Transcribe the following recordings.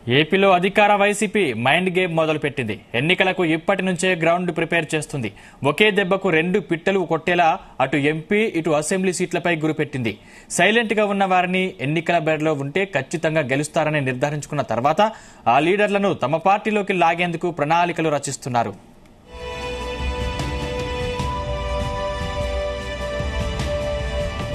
ఏపీలో అధికార YCP mind game మొదలుపెట్టింది. ఎన్నికలకు ఇప్పటి నుంచే గ్రౌండ్ ప్రిపేర్ చేస్తుంది. ఒకే దెబ్బకు రెండు పిట్టలు కొట్టేలా అటు ఎంపీ ఇటు అసెంబ్లీ సీట్లపై గురిపెట్టింది. సైలెంట్ గా ఉన్న వారిని ఎన్నికల బరిలో ఉంటే ఖచ్చితంగా గెలుస్తారని నిర్ధారించుకున్న తర్వాత ఆ లీడర్లను తమ పార్టీలోకి లాగేందుకు ప్రణాళికలు రచిస్తున్నారు.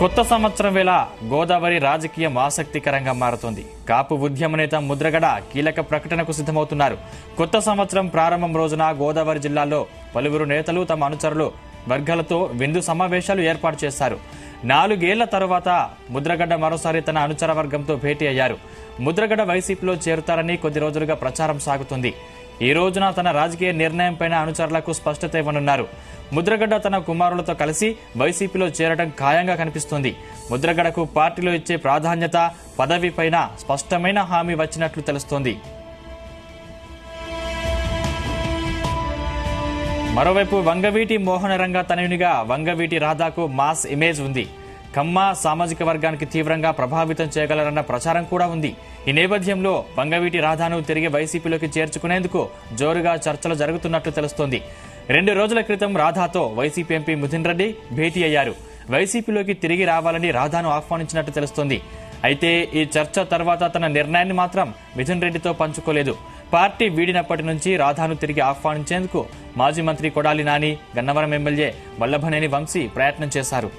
కొత్త సంవత్సరం వేళ గోదావరి రాజకీయం ఆసక్తికరంగా మారుతోంది. కాపు ఉద్యమ నేత ముద్రగడ కీలక ప్రకటనకు సిద్ధమవుతున్నారు. కొత్త సంవత్సరం ప్రారంభం రోజున గోదావరి జిల్లాలో పలువురు నేతలు తమ అనుచరులు వర్గాలతో విందు సమావేశాలు ఏర్పాటు చేశారు. 4 ఏళ్ల తరువాత ముద్రగడ మరోసారి తన అనుచర వర్గంతో భేటీ అయ్యారు. ముద్రగడ వైసీపీలో చేరుతారని కొద్ది రోజులుగా ప్రచారం సాగుతుంది. ఈ రోజున తన రాజకీయ నిర్ణయంపై అనుచరులకు స్పష్టత ఇవ్వనున్నారు. ముద్రగడ తన కుమారులతో కలిసి వైసీపీలో చేరడం ఖాయంగా కనిపిస్తోంది. ముద్రగడకు పార్టీలో ఇచ్చే ప్రాధాన్యత, పదవిపైన స్పష్టమైన హామీ వచ్చినట్లు తెలుస్తోంది. మరోవైపు వంగవీటి మోహనరంగ తనయునిగా వంగవీటి రాధాకు మాస్ ఇమేజ్ ఉంది. కమ్మ సామాజిక వర్గానికి తీవ్రంగా ప్రభావితం చేయగలరన్న ప్రచారం కూడా ఉంది. ఈ నేపథ్యంలో వంగవీటి రాధాను తిరిగి వైసీపీలోకి చేర్చుకునేందుకు జోరుగా చర్చలు జరుగుతున్నట్లు తెలుస్తోంది. 2 రోజుల క్రితం రాధాతో వైసీపీ ఎంపీ మిథున్ రెడ్డి భేటీ అయ్యారు. వైసీపీలోకి తిరిగి రావాలని రాధాను ఆహ్వానించినట్టు తెలుస్తోంది. అయితే ఈ చర్చ తర్వాత తన నిర్ణయాన్ని మాత్రం మిథున్ రెడ్డితో పంచుకోలేదు. పార్టీ వీడినప్పటి నుంచి రాధాను తిరిగి ఆహ్వానించేందుకు మాజీ మంత్రి కొడాలి నాని, గన్నవరం ఎమ్మెల్యే వల్లభనేని వంశీ ప్రయత్నం చేశారు.